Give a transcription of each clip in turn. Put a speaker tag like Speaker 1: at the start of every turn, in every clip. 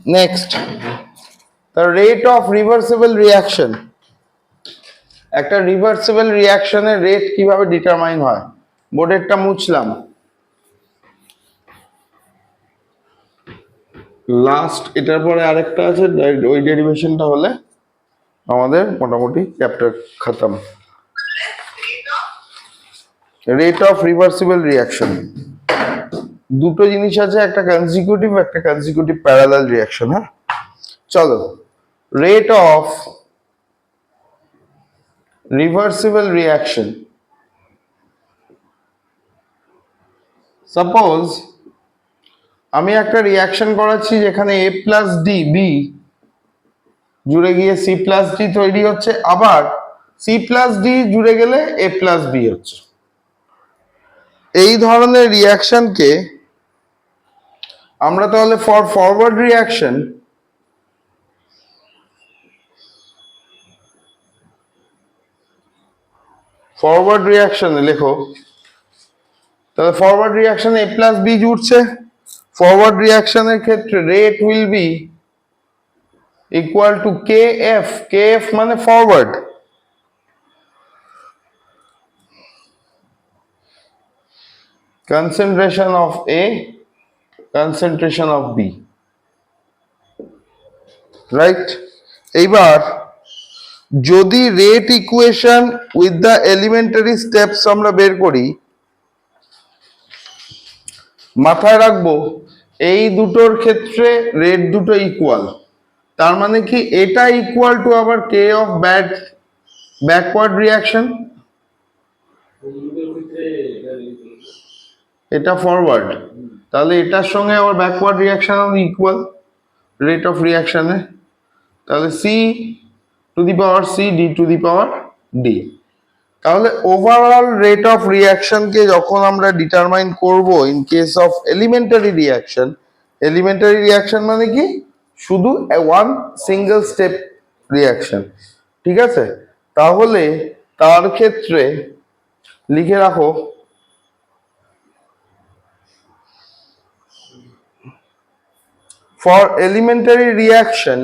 Speaker 1: Next, the rate of reversible reaction. একটা reversible রিঅ্যাকশনের rate কিভাবে determine হয়? বোর্ডেরটা মুছলাম। লাস্ট এটার পরে আরেকটা আছে, ওই ডেরিভেশনটা হলে আমাদের মোটামুটি চ্যাপ্টার খতম। রেট অফ রিভার্সিবল রিঅ্যাকশন দুটো জিনিস আছে, একটা কনজিকিউটিভ একটা কনজিকিউটিভ প্যারালাল রিঅ্যাকশন। হ্যাঁ, চলো rate of reversible reaction. Suppose আমি একটা রিয়াকশন করাচ্ছি যেখানে a প্লাস ডি বি জুড়ে গিয়ে সি প্লাস ডি তৈরি হচ্ছে, আবার সি প্লাস ডি জুড়ে গেলে a প্লাস বি হচ্ছে। এই ধরনের রিয়াকশনকে আমরা তাহলে ফর ফরওয়ার্ড রিয়াকশন লেখো। তাহলে ফরওয়ার্ড রিয়াকশনে a প্লাস বি জুড়ছে, ফরওয়ার্ড রিয়াকশনের ক্ষেত্রে rate will be equal to kf। kf মানে forward, concentration of A, concentration of B, right? এইবার যদি rate equation with the elementary steps আমরা বের করি, মাথায় রাখবো এই দুটোর ক্ষেত্রে রেট দুটো ইকুয়াল। তার মানে কি এটা ইকুয়াল টু আবার কে অফ ব্যাকওয়ার্ড রিয়াকশন, এটা ফরওয়ার্ড, তাহলে এটার সঙ্গে আবার backward reaction equal rate of রিয়াকশনে। তাহলে C to the power C D to the power D. তাহলে ওভারঅল রেট অফ রিয়াকশনকে যখন আমরা ডিটারমাইন করব in case of elementary reaction মানে কি শুধু ওয়ান সিঙ্গেল স্টেপ রিয়াকশন, ঠিক আছে? তাহলে তার ক্ষেত্রে লিখে রাখো ফর এলিমেন্টারি রিয়াকশন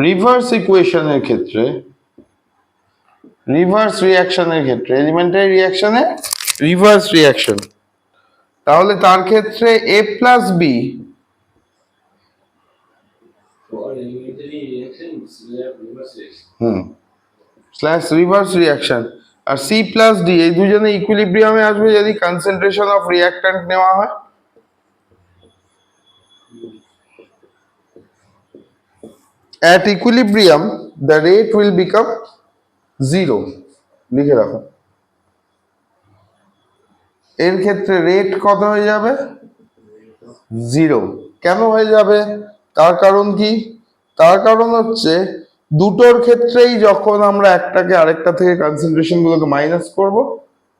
Speaker 1: রিভার্স ইকুয়েশনের ক্ষেত্রে, রিভার্স রিয়াকশনের ক্ষেত্রে এলিমেন্টারি রিয়াকশনে রিভার্স রিয়াকশন, তাহলে তার ক্ষেত্রে a plus B slash reverse reaction আর সি প্লাস ডি এই দুজনে ইকুইলিব্রিয়ামে আসবে যদি কনসেন্ট্রেশন অফ রিয়াক্ট্যান্ট নেওয়া হয়। At equilibrium the rate will become 0, লিখে রাখো। এর ক্ষেত্রে রেট কত হয়ে যাবে? 0। কেন হয়ে যাবে? তার কারণ কি? তার কারণ হচ্ছে দুটোর ক্ষেত্রেই যখন আমরা একটাকে আরেকটা থেকে কনসেন্ট্রেশন গুলোকে মাইনাস করব,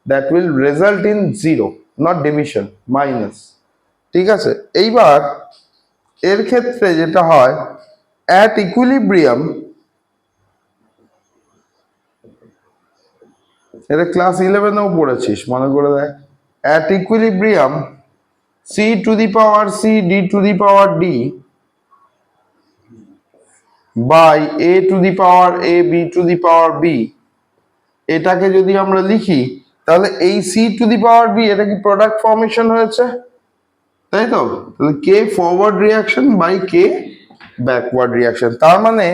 Speaker 1: that will result in 0, not division, minus. ঠিক আছে, এইবার এর ক্ষেত্রে যেটা হয় অ্যাট ইকুইলিব্রিয়াম, এটা ক্লাস 11এও পড়েছিস, মনে করে দেখ। At equilibrium C to the power C D to the power D by A to the power A B to the power B, এটাকে যদি আমরা লিখি তাহলে এই C to the power B এটা কি প্রোডাক্ট ফর্মেশন হয়েছে, তাই তো? তাহলে কে forward reaction by K backward reaction. তার মানে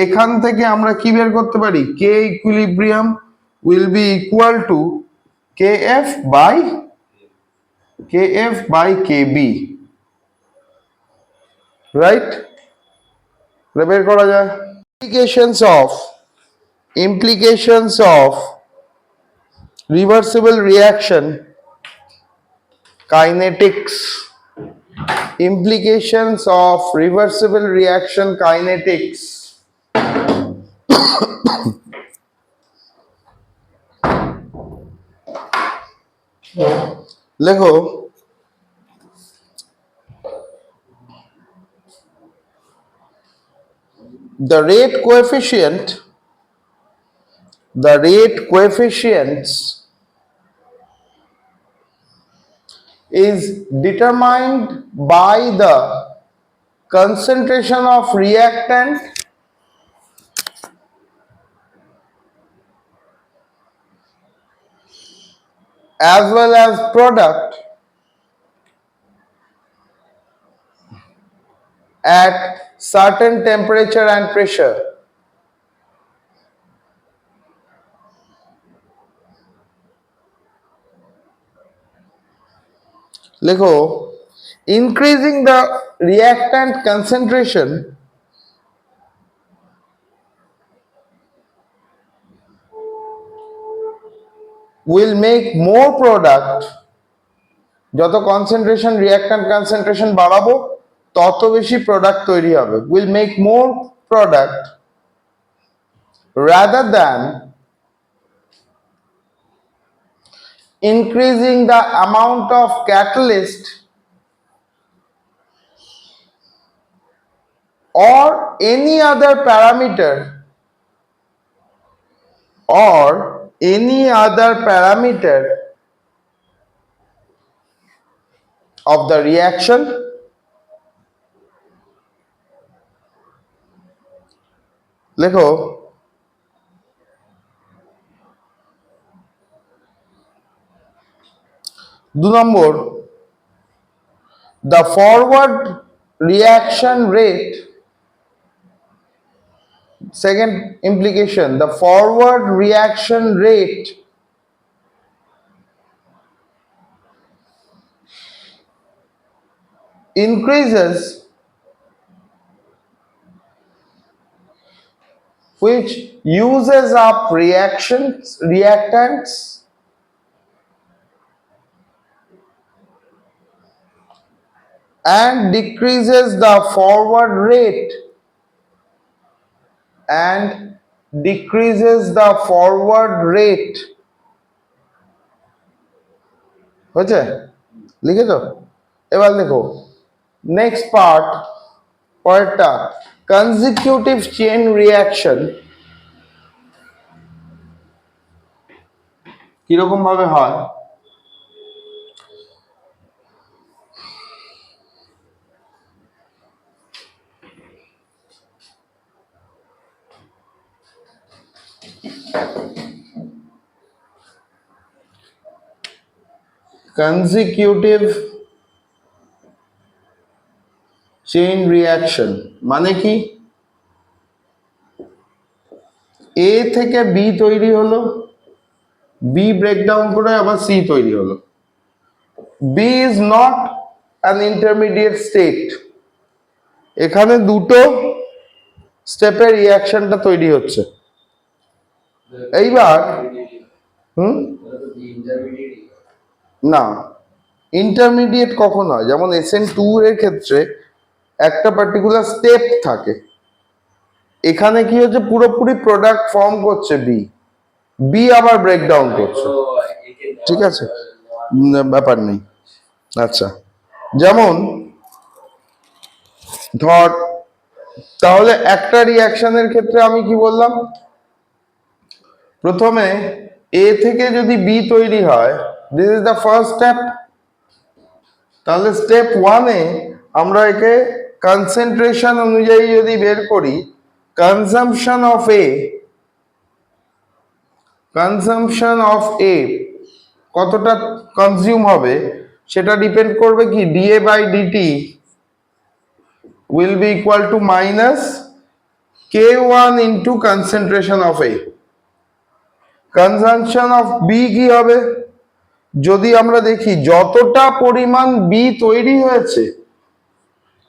Speaker 1: এখান থেকে আমরা কি বের করতে পারি? K equilibrium will be equal to K F by K B, right? বের করা যায়। implications of reversible reaction kinetics, implications of reversible reaction kinetics। লেখো the rate coefficient the rate coefficients is determined by the concentration of reactant as well as product at certain temperature and pressure. লেখো, increasing the reactant concentration will make more product. যত concentration reactant concentration বাড়াবো তত বেশি product তৈরি হবে, will make more product rather than increasing the amount of catalyst or any other parameter of the reaction লেখো, দু নম্বর, the forward reaction rate. Second implication, the forward reaction rate increases which uses up reactants and decreases the forward rate হয়েছে? লিখেছো? এবার দেখো next part, পরেরটা, consecutive chain reaction কিরকম ভাবে হয়? কনজিকিউটিভ চেইন রিঅ্যাকশন মানে কি? এ থেকে বি তৈরি হলো, বি ব্রেকডাউন করে আবার সি তৈরি হলো। B is not an intermediate state. এখানে দুটো স্টেপের রিঅ্যাকশনটা তৈরি হচ্ছে। এইবার না, ইন্টারমিডিয়েট কখন হয়? যেমন SN2 এর ক্ষেত্রে একটা পার্টিকুলার স্টেপ থাকে, এখানে কি হচ্ছে পুরোপুরি প্রোডাক্ট ফর্ম করছে বি, বি আবার ব্রেকডাউন করছে, ঠিক আছে, ব্যাপার নেই। আচ্ছা, যেমন ধর, তাহলে একটা রিঅ্যাকশনের ক্ষেত্রে আমি কি বললাম, প্রথমে এ থেকে যদি বি তৈরি হয়, this is the first step. তাহলে স্টেপ 1 এ আমরা একে কনসেন্ট্রেশন অনুযায়ী যদি বের করি, কনজাম্পশন অফ এ কতটা কনজিউম হবে সেটা ডিপেন্ড করবে কি, d A by d t will be equal to minus K1 into concentration of A. Consumption of B কি হবে? যদি আমরা দেখি যতটা পরিমাণ বি তৈরি হয়েছে,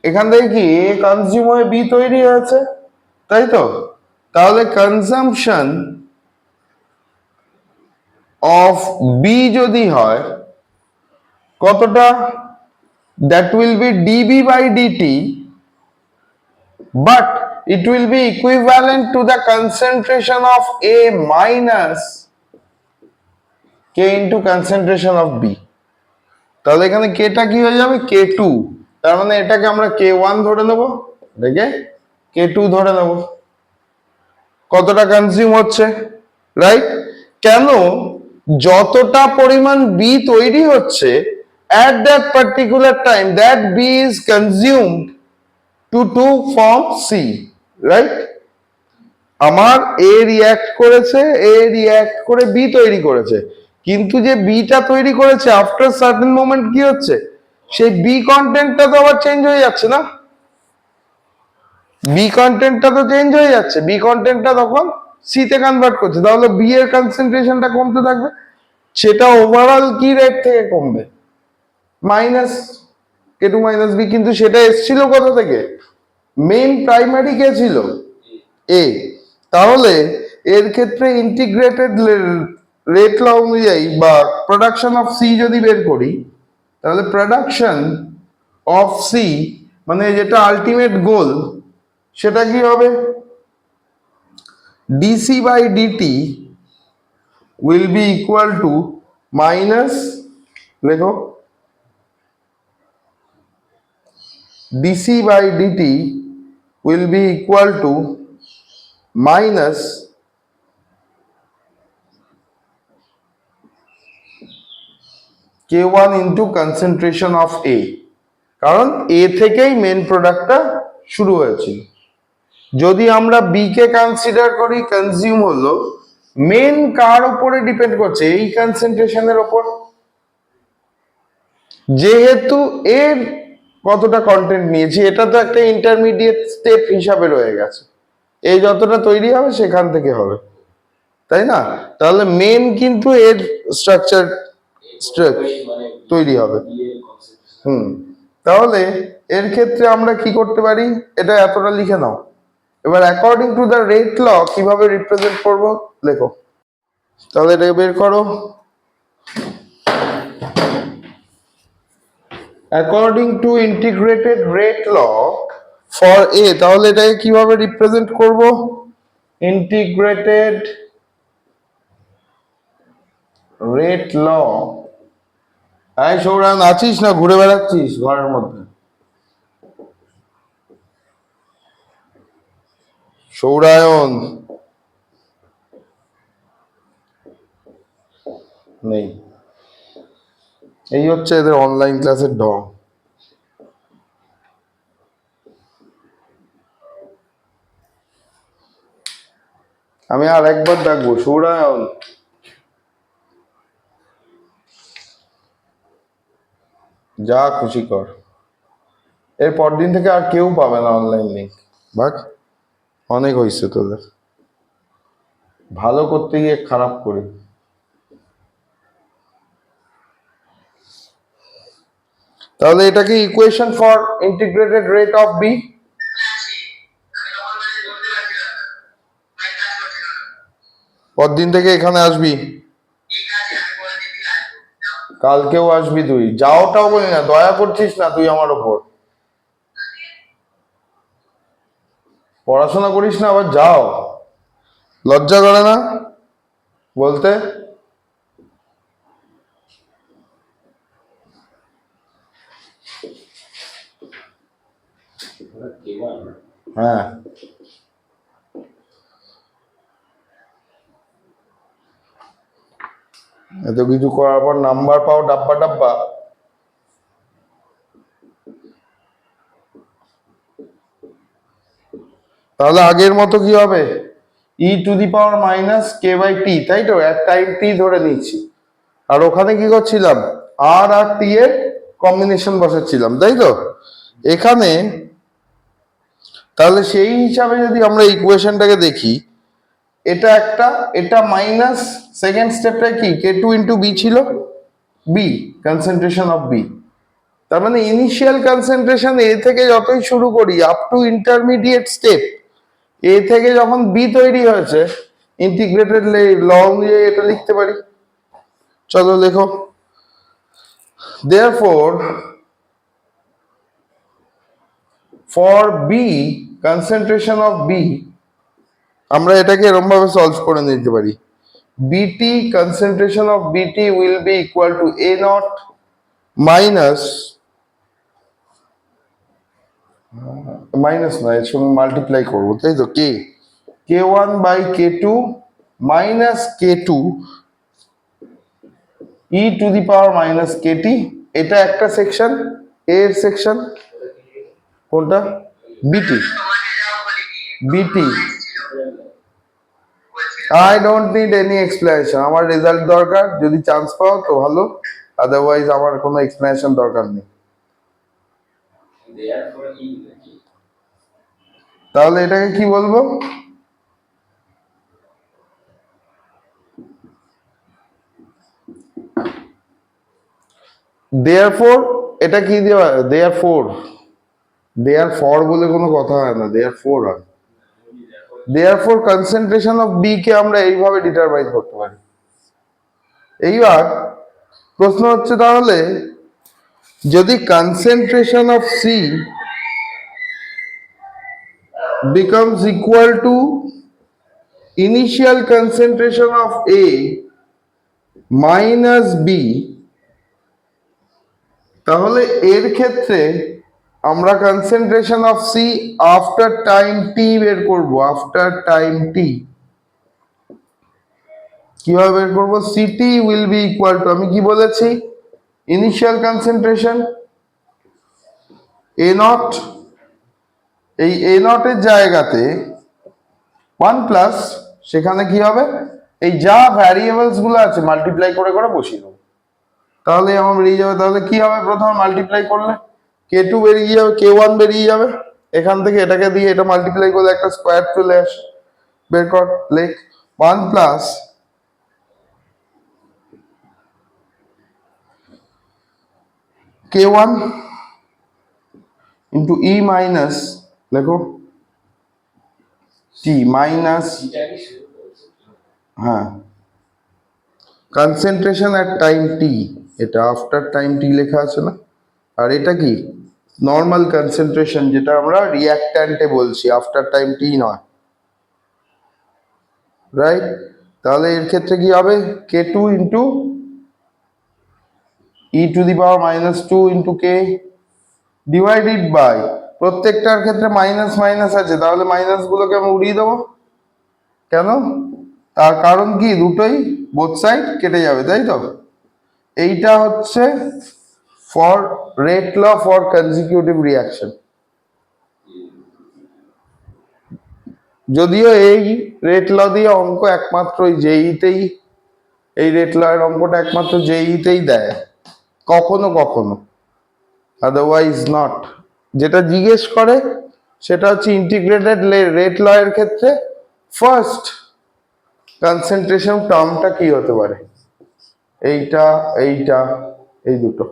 Speaker 1: এখান থেকে কি এ কনজিউম হয়ে বি তৈরি হয়েছে, তাই তো? তাহলে কনজাম্পশন অফ বি যদি হয় কতটা, that will be dB by dt, but it will be equivalent to the concentration of A minus K into concentration of B. তাহলে এখানে K টা কি হয়ে যাবে? K2। তার মানে এটাকে আমরা K1 ধরে নেব, দেখে K2 ধরে নেব। কতটা কনজিউম হচ্ছে? রাইট? কেন? যতটা পরিমাণ বি তৈরি হচ্ছে at that particular time that B is consumed to form C, right? আমার এ রিয়াক্ট করেছে, এ রিয়াক্ট করে বি তৈরি করেছে, কিন্তু যে বিটা তৈরি করেছে আফটার সার্টেন মোমেন্ট কি হচ্ছে, সেই বি কন্টেন্টটা তো আবার চেঞ্জ হয়ে যাচ্ছে না, বি কন্টেন্টটা তো চেঞ্জ হয়ে যাচ্ছে, বি কন্টেন্টটা তখন সি তে কনভার্ট করছে, তাহলে বি এর কনসেন্ট্রেশনটা কমতে থাকবে, সেটা ওভারঅল কি রেট থেকে কমবে, minus K two minus B, কিন্তু সেটা এসছিল কোথা থেকে, মেইন প্রাইমারি কে ছিল, এ। তাহলে এর ক্ষেত্রে ইন্টিগ্রেটেড রেট ল অনুযায়ী বা প্রোডাকশন অফ সি যদি বের করি, তাহলে প্রোডাকশন অফ সি মানে যেটা আলটিমেট গোল, সেটা কি হবে, DC by DT will be equal to minus, লেখো, DC by DT will be equal to minus K1 into concentration of A, কারণ এ থেকেই মেন প্রোডাক্টটা শুরু হয়েছিল। যদি আমরা বি কে কনসিডার করি, কনজিউম হলো, মেন কার উপরে ডিপেন্ড করছে, এই কনসেন্ট্রেশনের উপর, যেহেতু এর কতটা কন্টেন্ট নিয়েছি, এটা তো একটা ইন্টারমিডিয়েট স্টেপ হিসাবে রয়ে গেছে, এই যতটা তৈরি হবে সেখান থেকে হবে, তাই না? তাহলে মেন কিন্তু এর স্ট্রাকচার তৈরি হবে। হুম, তাহলে এর ক্ষেত্রে আমরা কি করতে পারি, এটা এতটা লিখে নাও। এবার according to the rate law কিভাবে রিপ্রেজেন্ট করব, লেখো। তাহলে এটা বের করো। According to integrated rate law for A, তাহলে এটাকে কিভাবে রিপ্রেজেন্ট করব, ইন্টিগ্রেটেড রেট ল। এই সৌরান আছিস না ঘুরে বেড়াচ্ছিস ঘরের মধ্যে? সৌরায়ন নেই, এই হচ্ছে এদের অনলাইন ক্লাসের ঢং। আমি আর একবার ডাকবো, সৌরায়ন, যা খুশি কর, এর পরদিন থেকে আর কেউ পাবে না অনলাইন লিঙ্ক, ভাগ, অনেক হয়েছে তোদের, ভালো করতে গিয়ে খারাপ করি। তাহলে এটাকে equation for integrated rate of B, পরদিন থেকে এখানে আসবি, কালকেও আসবি, তুই যাওটাও বলি না, দয়া করছিস না তুই আমার ওপর, পড়াশোনা করিস না আবার যাও, লজ্জা করে না বলতে? হ্যাঁ, এত কিছু করার পর নাম্বার পাও ডাব্বা ডাব্বা। তাহলে আগের মতো কি হবে, E to the power minus K by T, তাই তো, এক টাইম টি ধরে নিচ্ছি, আর ওখানে কি করছিলাম, আর আর টি এর কম্বিনেশন বসাচ্ছিলাম, তাই তো। এখানে তাহলে সেই হিসাবে যদি আমরা ইকুয়েশনটাকে দেখি, এটা একটা, এটা মাইনাস, সেকেন্ড স্টেপটা কি, কে টু ইন্টু বি ছিল, বি কনসেন্ট্রেশন অফ বি, তার মানে ইনিশিয়াল কনসেন্ট্রেশন এ থেকে যতই শুরু করি আপ টু ইন্টারমিডিয়েট স্টেপ, এ থেকে যখন বি তৈরি হয়েছে, ইন্টিগ্রেটেড ল অনুযায়ী এটা লিখতে পারি, চলো লেখো। Therefore for B concentration of B, আমরা এটাকে এরকম ভাবে সলভ করে নিতে পারি, BT concentration of BT will be equal to A not minus, minus না, এর সঙ্গে মাল্টিপ্লাই করবো, তাই তো, K one by K two minus K two E to the power minus KT, এটা একটা সেকশন, এর সেকশন কোনটা, BT, BT. I don't need any explanation, আমার রেজাল্ট দরকার, যদি চান্স পাও তো ভালো, আদারওয়াইজ আমার কোনো এক্সপ্লেনেশন দরকার নেই। তাহলে এটাকে কি বলবো, দেয়ারফর, এটা কি দেওয়া, দেয়ারফর, দেয়ারফর বলে কোনো কথা হয় না, দেয়ারফর হয়। দেয়ারফর কনসেন্ট্রেশন অফ বি কে আমরা এইভাবে ডিটারমাইন করতে পারি। এইবার প্রশ্ন হচ্ছে তাহলে যদি concentration of C becomes equal to initial concentration of A minus B, তাহলে এর ক্ষেত্রে আমরা concentration of C after time T বের করব, আফটার টাইম টি। কিভাবে বের করবো, CT will be equal to, আমি কি বলেছি, ইনিশিয়াল কনসেন্ট্রেশন এ নট, এই এ নটের জায়গাতে 1 প্লাস, সেখানে কি হবে, এই যা ভ্যারিয়েবলস গুলো আছে মাল্টিপ্লাই করে করে বসিয়ে দেবো, তাহলে আমার বেরিয়ে যাবে। তাহলে কি হবে, প্রথমে মাল্টিপ্লাই করলে কে টু বেরিয়ে যাবে, কে ওয়ান বেরিয়ে যাবে, এখান থেকে এটাকে দিয়ে এটা মাল্টিপ্লাই করলে একটা স্কোয়ার চলে আসে, বের কর, লেখ 1 প্লাস কে ওয়ান ইন্টু ই মাইনাস, দেখো টি মাইনাস, হ্যাঁ কনসেন্ট্রেশন অ্যাট টাইম টি, এটা আফটার টাইম টি লেখা আছে না, আর এটা কি নর্মাল কনসেন্ট্রেশন, যেটা আমরা রিঅ্যাক্ট্যান্টে বলছি, আফটার টাইম টি নয়, রাইট। তাহলে এর ক্ষেত্রে কি হবে, K two into E to the power minus two into K divided by, প্রত্যেকটার ক্ষেত্রে মাইনাস মাইনাস আছে, তাহলে মাইনাস গুলোকে আমি উড়িয়ে দেবো, কেন, তার কারণ কি, দুটোই বোথ সাইড কেটে যাবে, তাই তো। এইটা হচ্ছে for rate law for consecutive reaction. যদিও এই রেট ল দিয়ে অঙ্ক একমাত্র জেইতেই, এই রেট ল এর অঙ্কটা একমাত্র জেইতেই দেয় কখনো কখনো, আদারওয়াইজ নট। যেটা জিজ্ঞেস করে সেটা হচ্ছে ইন্টিগ্রেটেড রেট ল এর ক্ষেত্রে ফার্স্ট কনসেন্ট্রেশন টার্মটা কি হতে পারে, এইটা এইটা এই দুটো।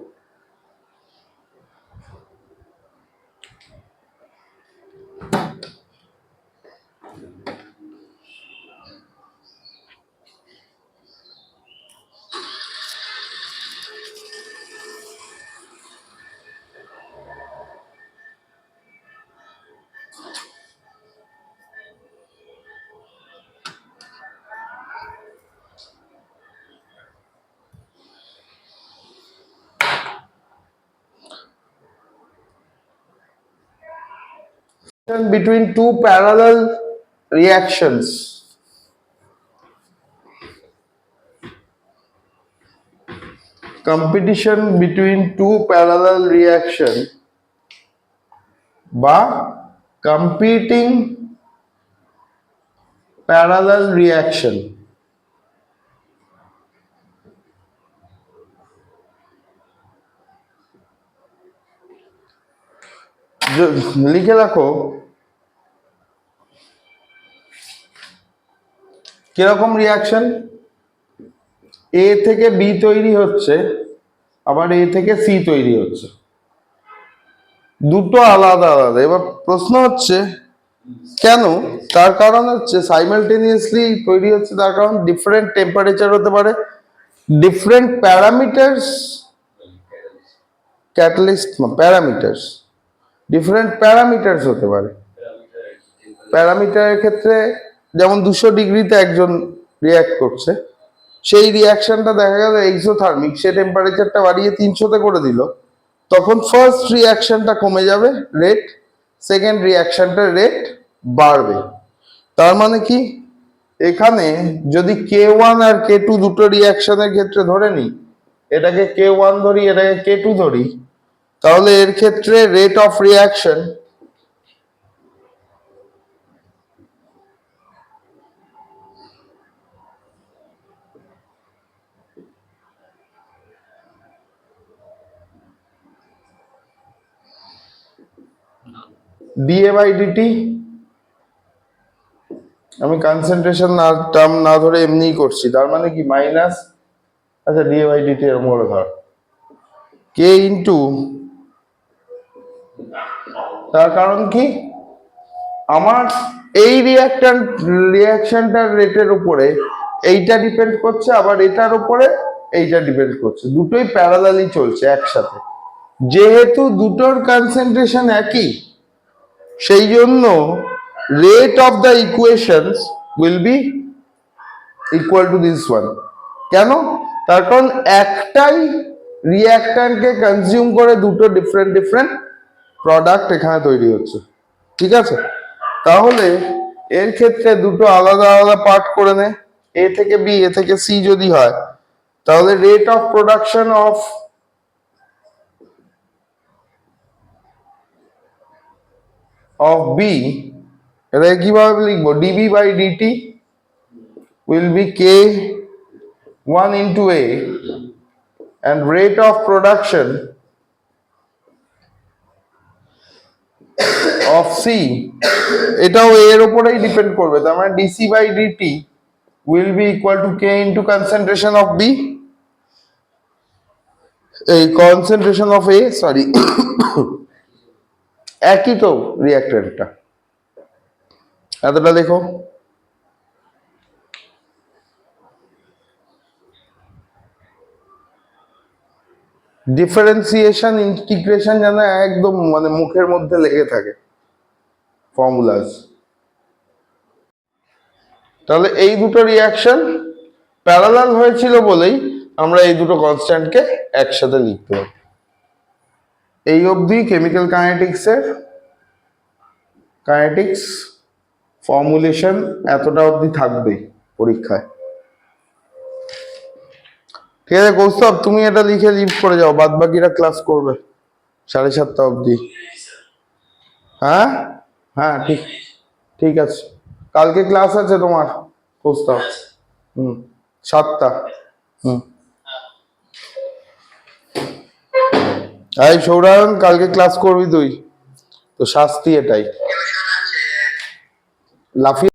Speaker 1: Between two parallel reactions, competition between two parallel reaction বা competing parallel reaction, লিখে রাখো কিরকম রিয়াকশন, এ থেকে বি তৈরি হচ্ছে, আবার এ থেকে সি তৈরি হচ্ছে, দুটো আলাদা আলাদা। এবার প্রশ্ন হচ্ছে কেন, তার কারণ হচ্ছে সাইমালটেনিয়াসলি তৈরি হচ্ছে, তার কারণ ডিফারেন্ট টেম্পারেচার হতে পারে, different parameters, catalyst parameters, different parameters হতে পারে। প্যারামিটারের ক্ষেত্রে যেমন 200 ডিগ্রিতে একজন রিয়াক্ট করছে, সেই রিয়াকশনটা দেখা গেল এক্সোথার্মিক, সে টেম্পারেচারটা বাড়িয়ে 300-তে করে দিল, তখন ফার্স্ট রিয়াকশনটা কমে যাবে রেট, সেকেন্ড রিয়াকশনটার রেট বাড়বে। তার মানে কি, এখানে যদি K1 আর K2 দুটো রিয়াকশনের ক্ষেত্রে ধরে নিই, এটাকে K1 ধরি, এটাকে K2 ধরি, তাহলে এর ক্ষেত্রে রেট অফ রিয়াকশন dA/dt, আমি কনসেন্ট্রেশন টার্ম না ধরে এমনিই করছি, তার মানে কি মাইনাস, আচ্ছা dA/dt এরকম করে ধর, K ইন্টু, তার কারণ কি আমার এই রিয়াকশনটার রেটের উপরে এইটা ডিপেন্ড করছে, আবার এটার উপরে এইটা ডিপেন্ড করছে, দুটোই প্যারালালি চলছে একসাথে। যেহেতু দুটোর কনসেন্ট্রেশন একই, সেই জন্য rate of the equations will be equal to this one. কেন? তার কারণ একটাই রিঅ্যাক্ট্যান্টকে কনজিউম করে দুটো ডিফারেন্ট প্রোডাক্ট এখানে তৈরি হচ্ছে, ঠিক আছে? তাহলে এর ক্ষেত্রে দুটো আলাদা আলাদা পার্ট করে নে, এ থেকে বি, এ থেকে সি যদি হয়, তাহলে rate of production of B, এটা কিভাবে লিখবো? dB/dt will be K1 into A, and rate of production of C, এটাও এর উপরেই ডিপেন্ড করবে, তার মানে dC/dt will be equal to K into concentration of B, এই concentration of A, সরি একই তো রিঅ্যাক্ট্যান্টটা, এতটা দেখো। ডিফারেন্সিয়েশন ইন্টিগ্রেশন যেন একদম মানে মুখের মধ্যে লেগে থাকে ফর্মুলাস। তাহলে এই দুটো রিয়াকশন প্যারালাল হয়েছিল বলেই আমরা এই দুটো কনস্ট্যান্টকে একসাথে লিখতে পারি। এই অবধি কেমিক্যাল কাইনেটিক্স ফর্মুলেশন এতটা অবধি থাকবেই পরীক্ষায়, ঠিক আছে? কৌস্তব, তুমি এটা লিখে লিভ করে যাও, বাদ বাকিরা ক্লাস করবে 7:30 অবধি। হ্যাঁ হ্যাঁ, ঠিক আছে। কালকে ক্লাস আছে তোমার কৌস্তব? 7টা। এই সৌরায়ন, কালকে ক্লাস করবি তুই তো, শাস্তি এটাই, লাফিয়ে